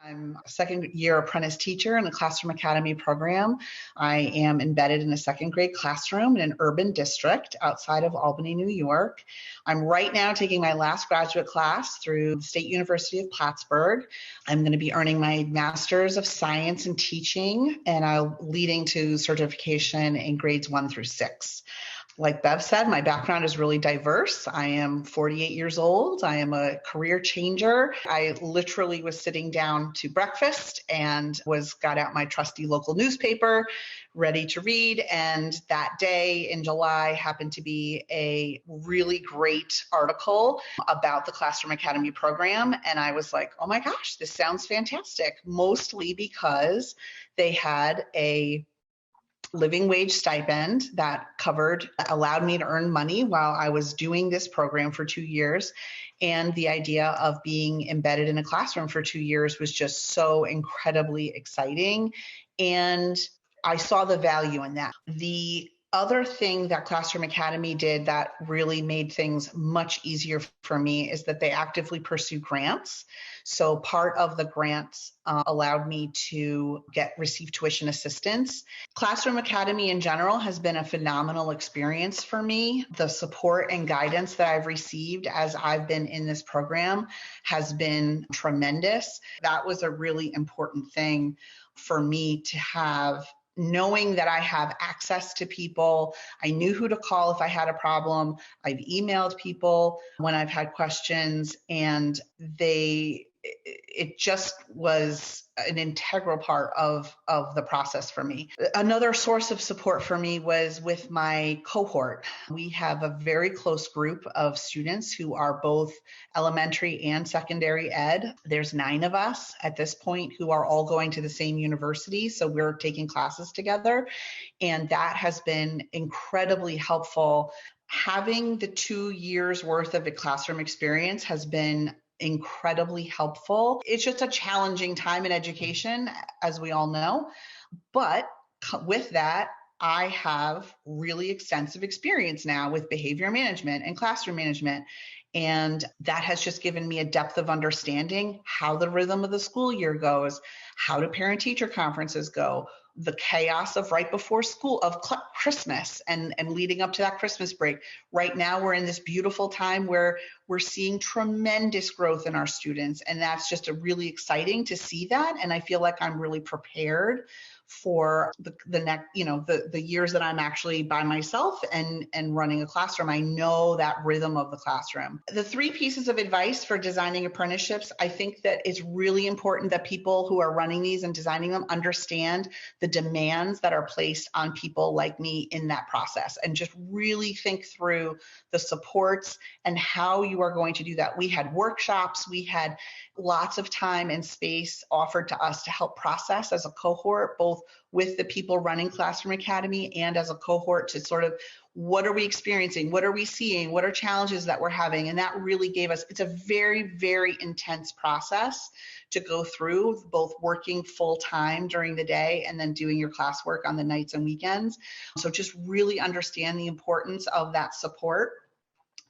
I'm a second year apprentice teacher in the Classroom Academy program. I am embedded in a second grade classroom in an urban district outside of Albany, New York. I'm right now taking my last graduate class through the State University of Plattsburgh. I'm going to be earning my Master's of Science in Teaching and leading to certification in grades 1 through 6. Like Bev said, my background is really diverse. I am 48 years old. I am a career changer. I literally was sitting down to breakfast and got out my trusty local newspaper, ready to read. And that day in July happened to be a really great article about the Classroom Academy program. And I was like, oh my gosh, this sounds fantastic, mostly because they had a living wage stipend that allowed me to earn money while I was doing this program for 2 years. And the idea of being embedded in a classroom for 2 years was just so incredibly exciting. And I saw the value in that. The other thing that Classroom Academy did that really made things much easier for me is that they actively pursue grants. So part of the grants allowed me to receive tuition assistance. Classroom Academy in general has been a phenomenal experience for me. The support and guidance that I've received as I've been in this program has been tremendous. That was a really important thing for me to have, knowing that I have access to people. I knew who to call if I had a problem. I've emailed people when I've had questions, and it just was an integral part of the process for me. Another source of support for me was with my cohort. We have a very close group of students who are both elementary and secondary ed. There's 9 of us at this point who are all going to the same university, so we're taking classes together, and that has been incredibly helpful. Having the 2 years worth of a classroom experience has been incredibly helpful. It's just a challenging time in education, as we all know. But with that, I have really extensive experience now with behavior management and classroom management. And that has just given me a depth of understanding how the rhythm of the school year goes, how do parent-teacher conferences go, the chaos of right before school, of Christmas and leading up to that Christmas break. Right now, we're in this beautiful time where we're seeing tremendous growth in our students. And that's just really exciting to see that. And I feel like I'm really prepared for the next, the years that I'm actually by myself and running a classroom. I know that rhythm of the classroom. The 3 pieces of advice for designing apprenticeships, I think that it's really important that people who are running these and designing them understand the demands that are placed on people like me in that process, and just really think through the supports and how you are going to do that. We had workshops, we had lots of time and space offered to us to help process as a cohort, both with the people running Classroom Academy and as a cohort, to sort of, what are we experiencing? What are we seeing? What are challenges that we're having? And that really gave us, it's a very, very intense process to go through, both working full time during the day and then doing your classwork on the nights and weekends. So just really understand the importance of that support.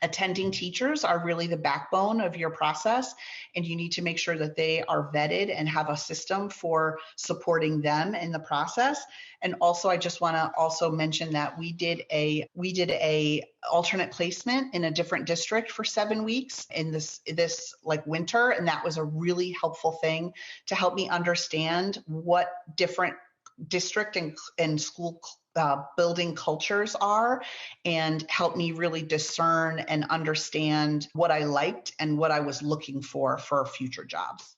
Attending teachers are really the backbone of your process, and you need to make sure that they are vetted and have a system for supporting them in the process. And also, I just want to also mention that we did a alternate placement in a different district for 7 weeks in this like winter, and that was a really helpful thing to help me understand what different district and school building cultures are, and help me really discern and understand what I liked and what I was looking for future jobs.